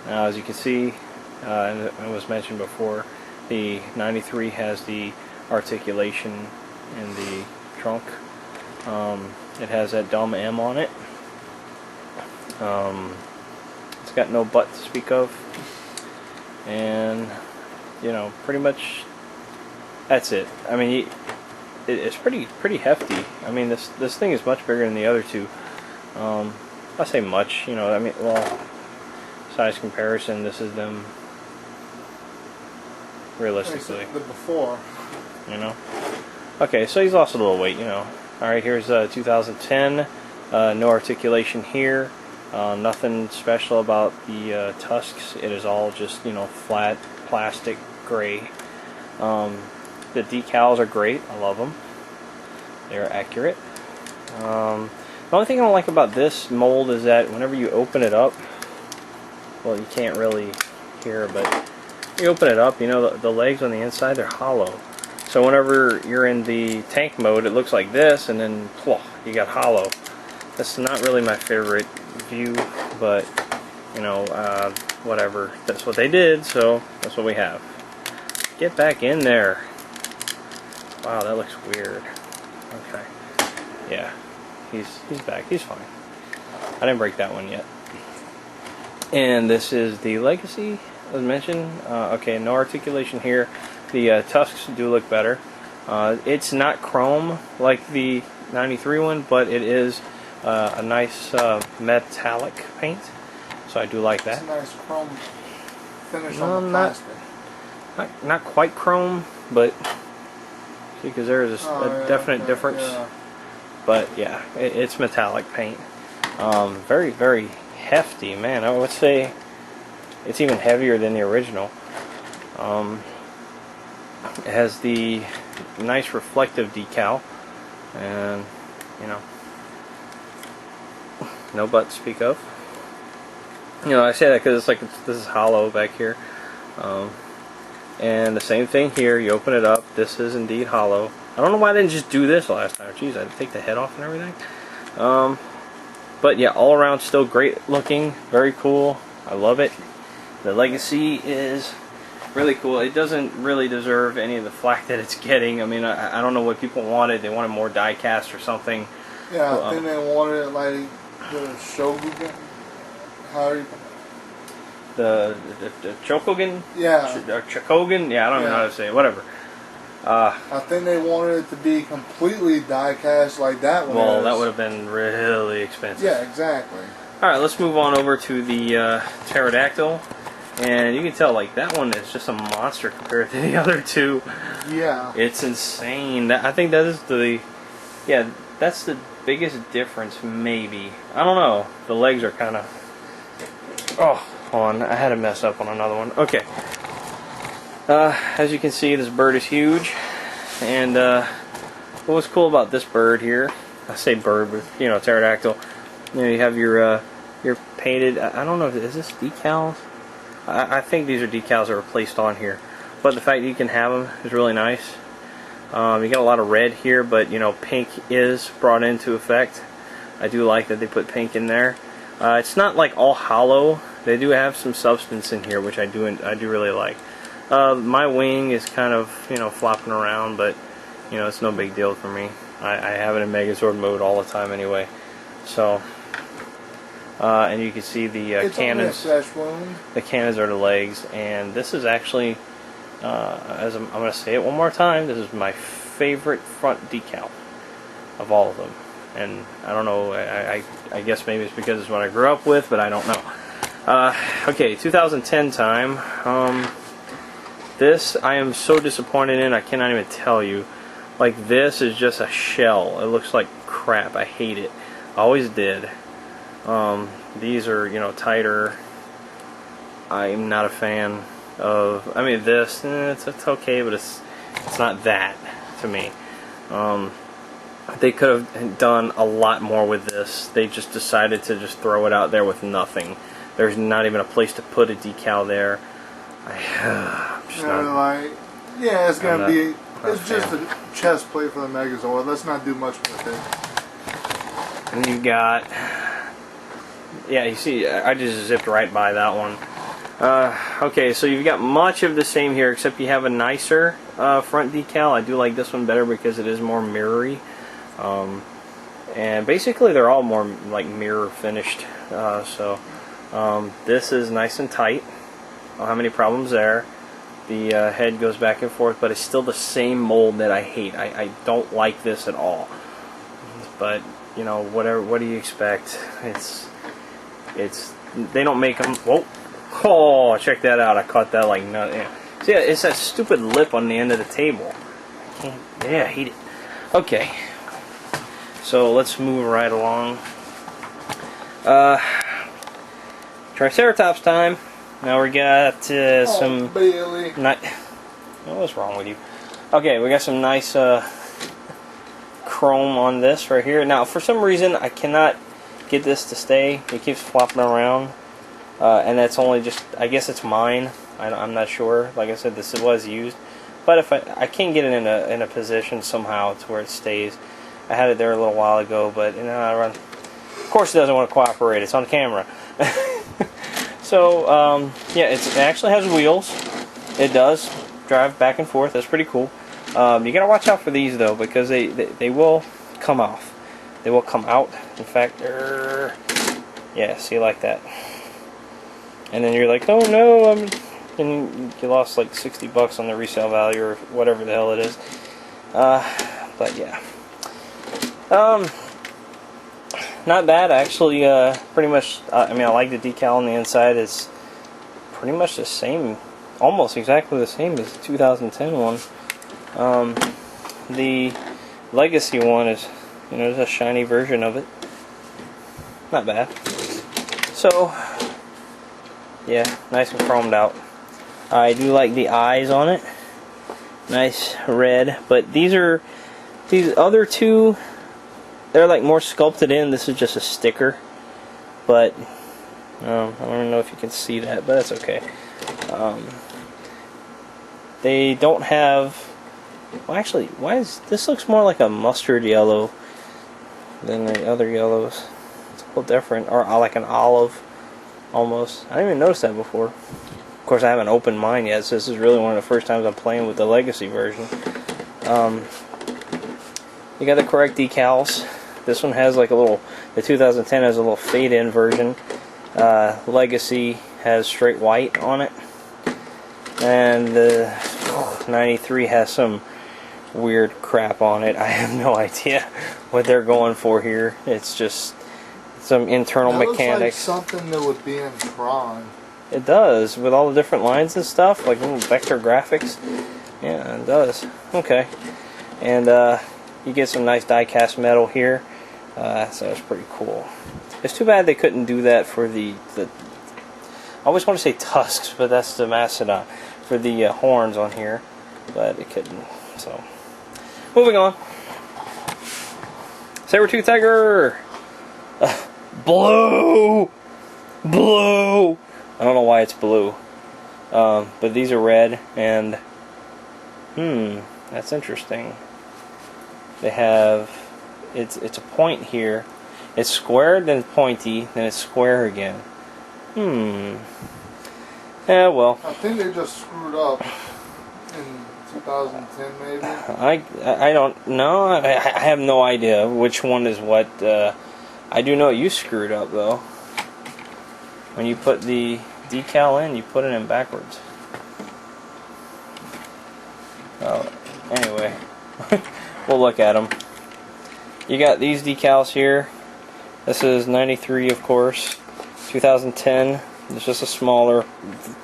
[SPEAKER 1] Now, as you can see, and it was mentioned before, the 93 has the articulation in the trunk. It has that dumb M on it. It's got no butt to speak of, and you know, pretty much that's it. I mean, it's pretty hefty. I mean, this thing is much bigger than the other two. I say much, you know. I mean, well, size comparison, this is them realistically.
[SPEAKER 2] The before,
[SPEAKER 1] you know. Okay, so he's lost a little weight, you know. All right, here's 2010. No articulation here. Nothing special about the tusks. It is all just, you know, flat plastic gray. The decals are great. I love them. They're accurate. The only thing I don't like about this mold is that whenever you open it up, well, you can't really hear, but you open it up, you know, the legs on the inside, they're hollow. So whenever you're in the tank mode, it looks like this, and then you got hollow. That's not really my favorite view, but you know, whatever. That's what they did, so that's what we have. Get back in there. Wow, that looks weird. Okay. Yeah, he's back. He's fine. I didn't break that one yet. And this is the Legacy, as mentioned. Okay, no articulation here. The tusks do look better. It's not chrome like the 93 one, but it is a nice metallic paint. So I do like that.
[SPEAKER 2] It's a nice chrome finish on the plastic.
[SPEAKER 1] Not quite chrome, but see, because there is a definite difference. Yeah. But yeah, it's metallic paint. Very, very hefty, man. I would say it's even heavier than the original. It has the nice reflective decal, and you know, no butt to speak of. You know, I say that because this is hollow back here. And the same thing here, you open it up, this is indeed hollow. I don't know why I didn't just do this last time. Jeez, I had to take the head off and everything. But yeah, all around still great looking, very cool. I love it. The Legacy is really cool. It doesn't really deserve any of the flack that it's getting. I mean, I don't know what people wanted. They wanted more die cast or something.
[SPEAKER 2] Yeah, I think they wanted it like the Shogun. How are you?
[SPEAKER 1] The Chokogan?
[SPEAKER 2] Yeah.
[SPEAKER 1] Or Chokogan? Yeah, I don't even know how to say it. Whatever.
[SPEAKER 2] I think they wanted it to be completely die cast like that one.
[SPEAKER 1] Well, that would have been really expensive.
[SPEAKER 2] Yeah, exactly.
[SPEAKER 1] Alright, let's move on over to the pterodactyl. And you can tell, like, that one is just a monster compared to the other two. Yeah. It's insane. I think that is that's the biggest difference, maybe. I don't know. The legs are kind of... Oh, hold on. I had to mess up on another one. Okay. As you can see, this bird is huge. And what was cool about this bird here, I say bird, but, you know, pterodactyl. You know, you have your painted... I don't know, is this decals? I think these are decals that were placed on here, but the fact that you can have them is really nice. You got a lot of red here, but you know, pink is brought into effect. I do like that they put pink in there. It's not like all hollow. They do have some substance in here, which I do really like. My wing is kind of, you know, flopping around, but you know, it's no big deal for me. I have it in Megazord mode all the time anyway. So. And you can see the cannons. The cannons are the legs, and this is actually, as I'm going to say it one more time, this is my favorite front decal of all of them. And I don't know, I guess maybe it's because it's what I grew up with, but I don't know. Okay, 2010 time. This I am so disappointed in, I cannot even tell you. Like, this is just a shell. It looks like crap. I hate it. I always did. These are, you know, tighter. I'm not a fan of, I mean, this, it's okay, but it's not that to me. They could have done a lot more with this. They just decided to just throw it out there with nothing. There's not even a place to put a decal there. I'm just not,
[SPEAKER 2] like, yeah, it's gonna be, it's just a chest plate for the Megazord. Let's not do much with it.
[SPEAKER 1] And you got... Yeah, you see, I just zipped right by that one. Okay, so you've got much of the same here, except you have a nicer front decal. I do like this one better because it is more mirrory. And basically they're all more like mirror finished. This is nice and tight. I don't have any problems there. The head goes back and forth, but it's still the same mold that I hate. I don't like this at all. But, you know, whatever. What do you expect? They don't make them. Whoa! Oh, check that out! I caught that like nothing. Yeah. See, it's that stupid lip on the end of the table. Yeah, I hate it. Okay. So let's move right along. Triceratops time. Now we got some.
[SPEAKER 2] Bailey.
[SPEAKER 1] What's wrong with you? Okay, we got some nice chrome on this right here. Now, for some reason, I cannot get this to stay. It keeps flopping around, and that's only just. I guess it's mine. I'm not sure. Like I said, this was used, but if I can get it in a position somehow to where it stays. I had it there a little while ago, but of course it doesn't want to cooperate. It's on camera. So yeah, it actually has wheels. It does drive back and forth. That's pretty cool. You gotta watch out for these though, because they will come off. They will come out. In fact, yeah, see, like that. And then you're like, oh no, and you lost like $60 on the resale value or whatever the hell it is. But yeah, not bad actually. Pretty much. I mean, I like the decal on the inside. It's pretty much the same, almost exactly the same as the 2010 one. The Legacy one is, there's a shiny version of it. Not bad. So, yeah, nice and chromed out. I do like the eyes on it. Nice red. But these other two, they're like more sculpted in. This is just a sticker. But, I don't even know if you can see that, but that's okay. They don't have... Well, actually, this looks more like a mustard yellow than the other yellows. It's a little different, or like an olive, almost. I didn't even notice that before. Of course, I haven't opened mine yet, so this is really one of the first times I'm playing with the Legacy version. You got the correct decals. This one has like a little... The 2010 has a little fade-in version. Legacy has straight white on it. And the 93 has some weird crap on it. I have no idea what they're going for here. It's just some internal mechanics.
[SPEAKER 2] Looks like something that would be in Tron.
[SPEAKER 1] It does, with all the different lines and stuff, like little vector graphics. Yeah, it does. Okay. And you get some nice die-cast metal here. So it's pretty cool. It's too bad they couldn't do that for the I always want to say tusks, but that's the mastodon, for the horns on here, but it couldn't. So, moving on. Saber-tooth tiger. Blue. I don't know why it's blue, but these are red, and that's interesting. They have it's a point here. It's square, then pointy, then it's square again. Yeah, well.
[SPEAKER 2] I think they just screwed up in 2010, maybe.
[SPEAKER 1] I don't know. I have no idea which one is what. I do know you screwed up though. When you put the decal in, you put it in backwards. Oh, anyway, we'll look at them. You got these decals here. This is 93, of course. 2010. It's just a smaller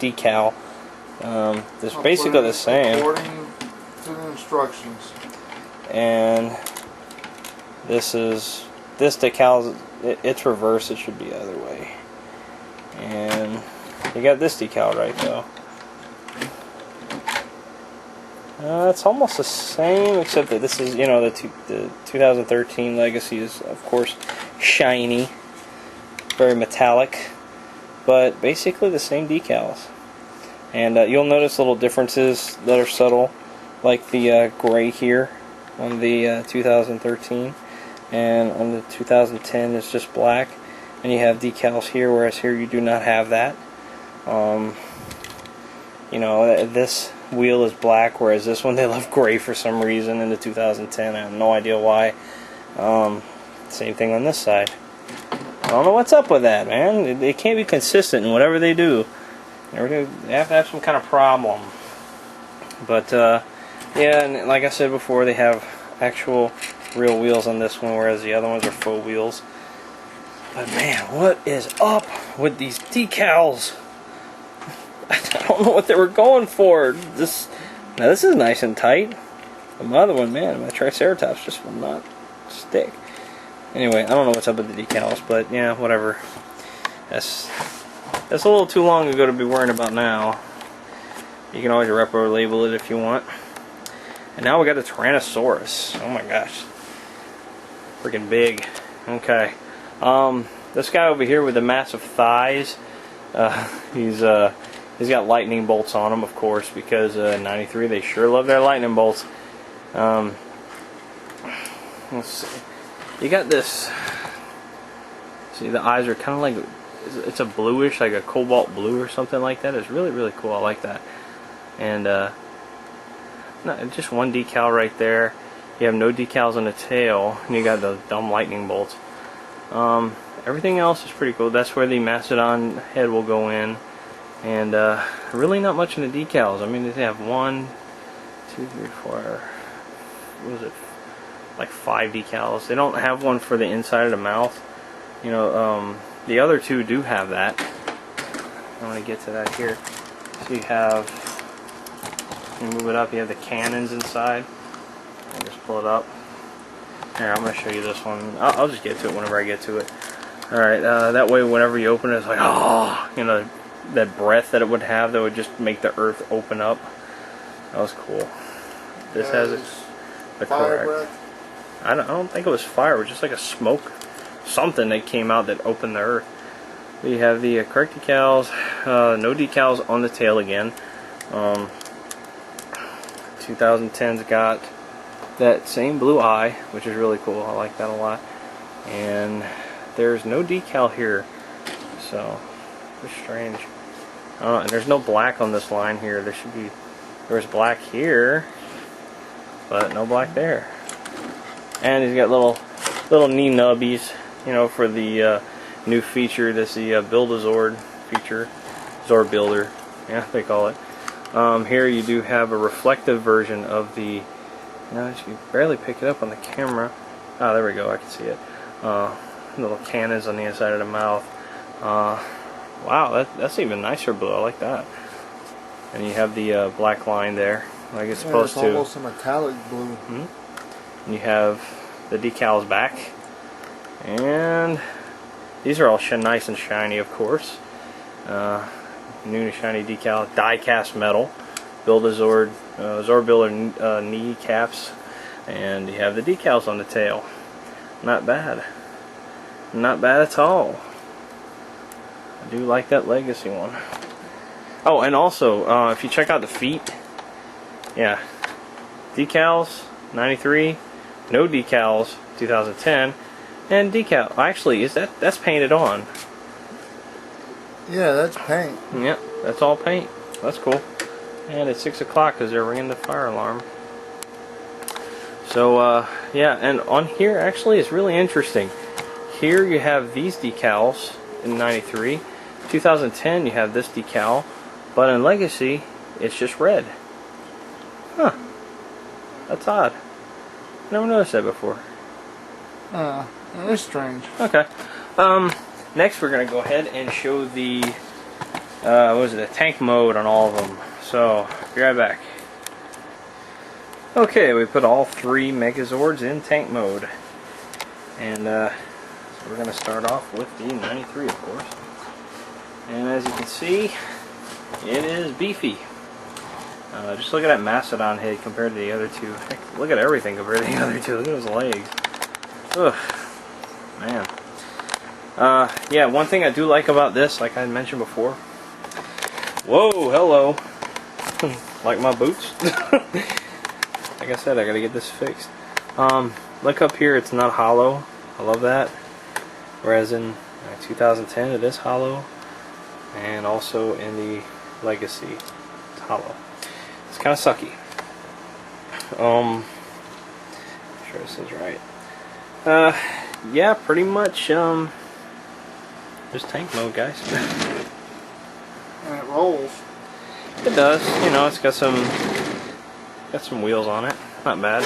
[SPEAKER 1] decal. It's basically the same.
[SPEAKER 2] According to the instructions.
[SPEAKER 1] And this decal, it's reversed. It should be the other way. And you got this decal right though. It's almost the same, except that this is, the 2013 Legacy is, of course, shiny, very metallic, but basically the same decals. And you'll notice little differences that are subtle, like the gray here on the 2013, and on the 2010 it's just black, and you have decals here, whereas here you do not have that. This wheel is black, whereas this one they left gray for some reason in the 2010. I have no idea why. Same thing on this side. I don't know what's up with that, man. They can't be consistent in whatever they do. They have to have some kind of problem. But yeah, and like I said before, they have actual real wheels on this one, whereas the other ones are faux wheels. But man, what is up with these decals? I don't know what they were going for. This is nice and tight. The other one, man, my Triceratops just will not stick. Anyway, I don't know what's up with the decals, but yeah, whatever. That's a little too long ago to be worrying about now. You can always repro label it if you want. And now we got a Tyrannosaurus. Oh my gosh. Freaking big. Okay. This guy over here with the massive thighs, he's got lightning bolts on him, of course, because 93, they sure love their lightning bolts. Let's see. You got this. See, the eyes are kind of like, it's a bluish, like a cobalt blue or something like that. It's really, really cool. I like that. And no, just one decal right there. You have no decals on the tail, and you got the dumb lightning bolts. Everything else is pretty cool. That's where the Mastodon head will go in. And really not much in the decals. I mean, they have 1, 2, 3, 4, what was it? Like 5 decals. They don't have one for the inside of the mouth. You know, the other two do have that. I want to get to that here. So you have, you move it up, you have the cannons inside. I'll just pull it up. Here, I'm going to show you this one. I'll just get to it whenever I get to it. Alright, that way whenever you open it, it's like, oh, you know, that breath that it would have that would just make the earth open up. That was cool. This has the
[SPEAKER 2] fire
[SPEAKER 1] correct.
[SPEAKER 2] breath.
[SPEAKER 1] I don't think it was fire. It was just like a smoke, something that came out that opened the earth. We have the correct decals. No decals on the tail again. 2010's got that same blue eye, which is really cool. I like that a lot. And there's no decal here, so it's strange. And there's no black on this line here. There's black here, but no black there. And he's got little knee nubbies, you know, for the new feature. That's the Build a Zord feature, Zord Builder, yeah, they call it. Here you do have a reflective version of the. You know, you can barely pick it up on the camera. Ah, there we go. I can see it. Little cannons on the inside of the mouth. Wow, that's even nicer blue. I like that. And you have the black line there, like it's supposed to.
[SPEAKER 2] It's almost a metallic blue.
[SPEAKER 1] Mm-hmm. And you have the decals back, and these are all nice and shiny, of course. New and shiny decal, die-cast metal. Build a Zord, Zord Builder knee caps, and you have the decals on the tail. Not bad. Not bad at all. I do like that legacy one. Oh, and also, if you check out the feet, yeah, decals, 93, no decals, 2010, and decal. Actually, that's painted on?
[SPEAKER 2] Yeah, that's paint.
[SPEAKER 1] Yep, that's all paint. That's cool. And it's 6 o'clock because they're ringing the fire alarm. So, yeah, and on here, actually, it's really interesting. Here you have these decals in 93. 2010, you have this decal. But in Legacy, it's just red. Huh. That's odd. Never noticed that before.
[SPEAKER 2] It's strange.
[SPEAKER 1] Okay. Next we're going to go ahead and show the, what was it, the tank mode on all of them. So, be right back. Okay, we put all 3 Megazords in tank mode. And, so we're going to start off with the 93, of course. And as you can see, it is beefy. Just look at that Mastodon head compared to the other two. Heck, look at everything compared to the other two. Look at his legs. Ugh. Man. Yeah, one thing I do like about this, like I mentioned before. Whoa, hello. Like my boots. Like I said, I gotta get this fixed. Look up here, it's not hollow. I love that. Whereas in 2010, it is hollow. And also in the Legacy, it's hollow. It's kind of sucky. I'm sure this is right. Yeah, pretty much, just tank mode, guys.
[SPEAKER 2] And it rolls.
[SPEAKER 1] It does. You know, it's got some wheels on it. Not bad.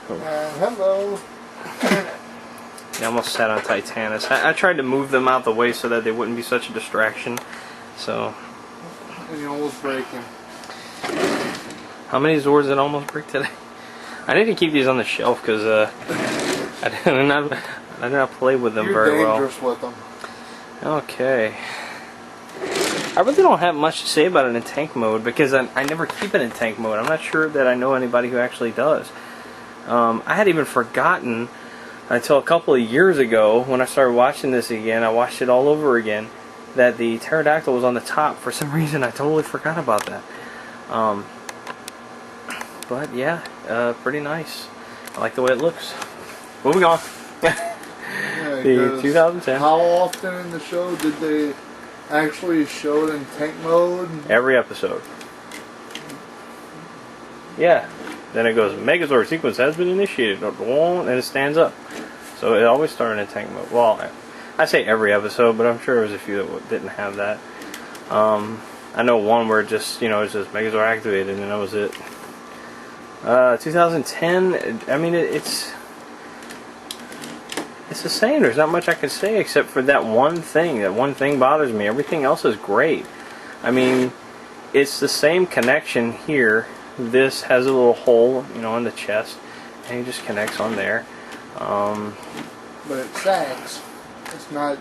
[SPEAKER 2] And hello.
[SPEAKER 1] They almost sat on Titanus. I tried to move them out the way so that they wouldn't be such a distraction. So.
[SPEAKER 2] And you almost break him.
[SPEAKER 1] How many Zords did I almost break today? I need to keep these on the shelf because I did not play with them
[SPEAKER 2] You're
[SPEAKER 1] very well.
[SPEAKER 2] dangerous with them.
[SPEAKER 1] Okay. I really don't have much to say about it in tank mode because I never keep it in tank mode. I'm not sure that I know anybody who actually does. I had even forgotten until a couple of years ago when I started watching this again. I watched it all over again, that the pterodactyl was on the top. For some reason, I totally forgot about that. But yeah, pretty nice. I like the way it looks. Moving on.
[SPEAKER 2] Yeah,
[SPEAKER 1] The 2010.
[SPEAKER 2] How often in the show did they actually show it in tank mode?
[SPEAKER 1] Every episode. Yeah. Then it goes, Megazord sequence has been initiated, and it stands up. So it always started in tank mode. Well, I say every episode, but I'm sure there was a few that didn't have that. I know one where it just, it says Megazord activated, and that was it. 2010, I mean, it's the same. There's not much I could say except for that one thing. That one thing bothers me. Everything else is great. I mean, it's the same connection here. This has a little hole, in the chest, and it just connects on there.
[SPEAKER 2] But it sags. It's not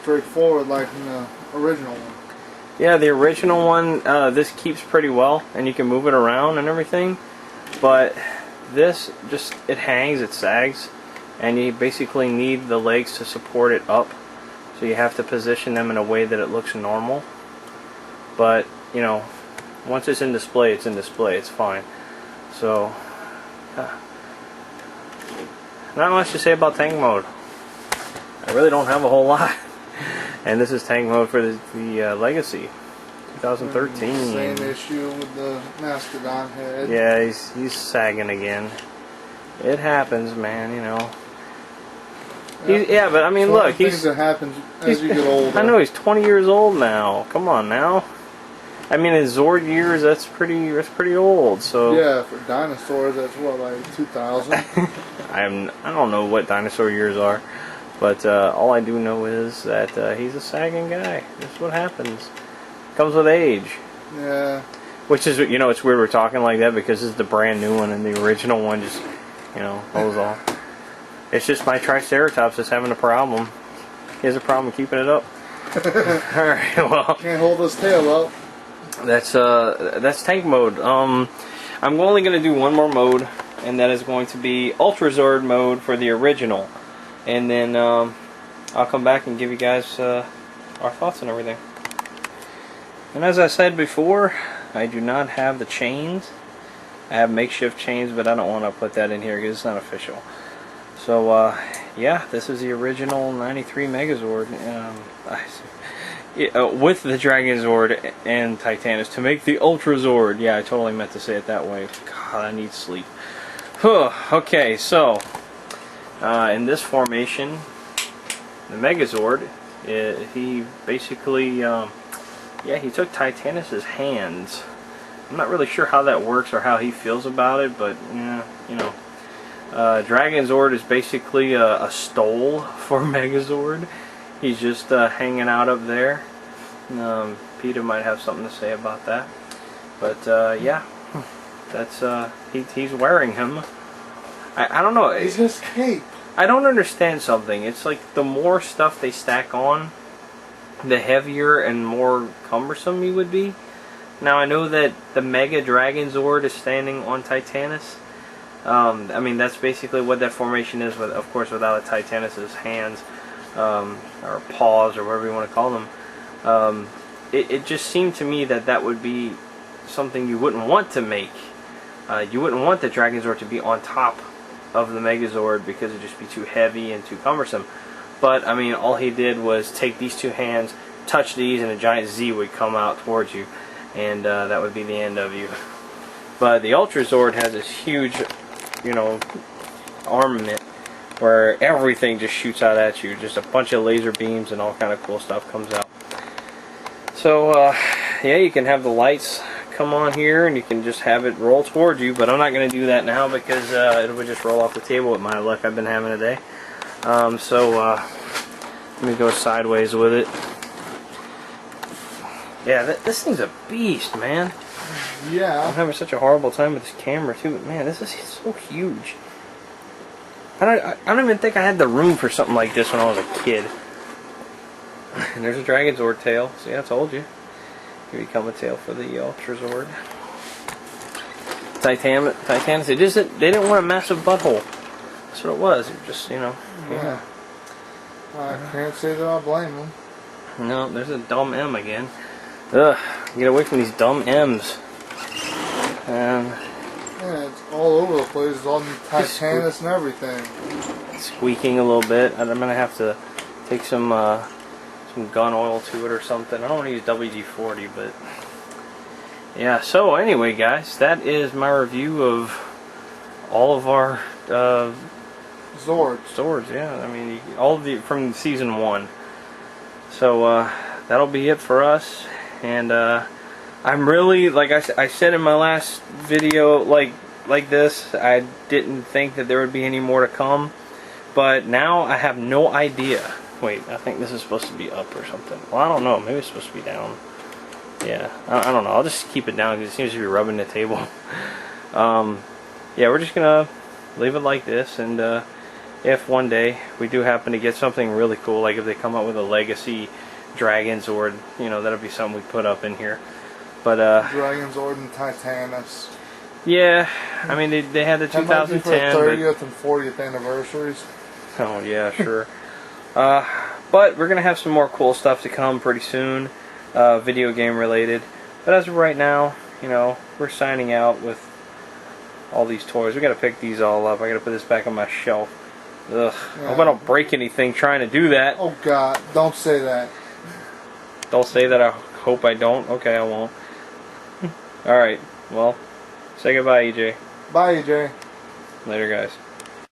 [SPEAKER 2] straightforward like in the original one.
[SPEAKER 1] Yeah, the original one, this keeps pretty well, and you can move it around and everything. But this it hangs, it sags, and you basically need the legs to support it up. So you have to position them in a way that it looks normal. But, once it's in display, it's in display. It's fine. So, not much to say about tank mode. I really don't have a whole lot. And this is tank mode for the Legacy, 2013.
[SPEAKER 2] Same issue with the Mastodon head.
[SPEAKER 1] Yeah, he's sagging again. It happens, man. Yeah, but I mean, look,
[SPEAKER 2] things that happens as you get older.
[SPEAKER 1] I know he's 20 years old now. Come on now. I mean, in Zord years, that's pretty old. So
[SPEAKER 2] yeah, for dinosaurs, that's what, like 2000.
[SPEAKER 1] I don't know what dinosaur years are, but all I do know is that he's a sagging guy. That's what happens. Comes with age.
[SPEAKER 2] Yeah.
[SPEAKER 1] Which is, it's weird we're talking like that because this is the brand new one, and the original one just, holds off. It's just my Triceratops that's having a problem. He has a problem keeping it up. All right, well.
[SPEAKER 2] Can't hold his tail up.
[SPEAKER 1] That's tank mode. I'm only going to do one more mode, and that is going to be Ultra Zord mode for the original. And then I'll come back and give you guys our thoughts on everything. And as I said before, I do not have the chains. I have makeshift chains, but I don't want to put that in here because it's not official. So, yeah, this is the original 93 Megazord. With the Dragon Zord and Titanus to make the Ultra Zord. Yeah, I totally meant to say it that way. God, I need sleep. Okay, so in this formation, the Megazord, he basically, he took Titanus's hands. I'm not really sure how that works or how he feels about it, but Dragon Zord is basically a stole for Megazord. He's just hanging out up there. Peter might have something to say about that. But yeah, that's he's wearing him. I don't know.
[SPEAKER 2] It's his cape.
[SPEAKER 1] I don't understand something. It's like the more stuff they stack on, the heavier and more cumbersome he would be. Now I know that the Mega Dragon Zord is standing on Titanus. I mean, that's basically what that formation is, with, of course, without Titanus's hands. Or paws, or whatever you want to call them. It just seemed to me that would be something you wouldn't want to make. You wouldn't want the Dragon Zord to be on top of the Megazord because it'd just be too heavy and too cumbersome. But, I mean, all he did was take these two hands, touch these, and a giant Z would come out towards you. And that would be the end of you. But the Ultra Zord has this huge, armament where everything just shoots out at you. Just a bunch of laser beams and all kind of cool stuff comes out. So, yeah, you can have the lights come on here and you can just have it roll towards you, but I'm not going to do that now because it would just roll off the table with my luck I've been having today. Let me go sideways with it. Yeah, this thing's a beast, man.
[SPEAKER 2] Yeah.
[SPEAKER 1] I'm having such a horrible time with this camera, too. But man, this is so huge. I don't even think I had the room for something like this when I was a kid. And there's a Dragon Zord tail. See, I told you. Here become a tail for the Ultra Zord. Titanus. They didn't want a massive butthole. That's what it was. It just, you know.
[SPEAKER 2] Yeah. I can't say that I blame them.
[SPEAKER 1] No, there's a dumb M again. Ugh, get away from these dumb M's.
[SPEAKER 2] Yeah, it's all over the place. It's on Titanus and everything.
[SPEAKER 1] Squeaking a little bit. I'm gonna have to take some gun oil to it or something. I don't want to use WD-40, but yeah. So anyway, guys, that is my review of all of our Zords. Yeah, I mean all of the from season 1. So that'll be it for us. And I'm really, like I said in my last video, like this, I didn't think that there would be any more to come, but now I have no idea. Wait, I think this is supposed to be up or something. Well, I don't know. Maybe it's supposed to be down. Yeah, I don't know. I'll just keep it down because it seems to be rubbing the table. Yeah, we're just gonna leave it like this, and if one day we do happen to get something really cool, like if they come up with a Legacy Dragon Zord, you know, that'll be something we put up in here. But
[SPEAKER 2] Dragon Zord and Titanus.
[SPEAKER 1] Yeah, I mean they had the 2010
[SPEAKER 2] for the 30th and 40th anniversaries.
[SPEAKER 1] Oh yeah, sure. But we're gonna have some more cool stuff to come pretty soon, video game related. But as of right now, you know, we're signing out with all these toys. We gotta pick these all up. I gotta put this back on my shelf. Ugh.
[SPEAKER 2] Yeah.
[SPEAKER 1] I hope I don't break anything trying to do that.
[SPEAKER 2] Oh God, don't say that.
[SPEAKER 1] Don't say that. I hope I don't. Okay, I won't. Alright, well, say goodbye, EJ.
[SPEAKER 2] Bye, EJ.
[SPEAKER 1] Later, guys.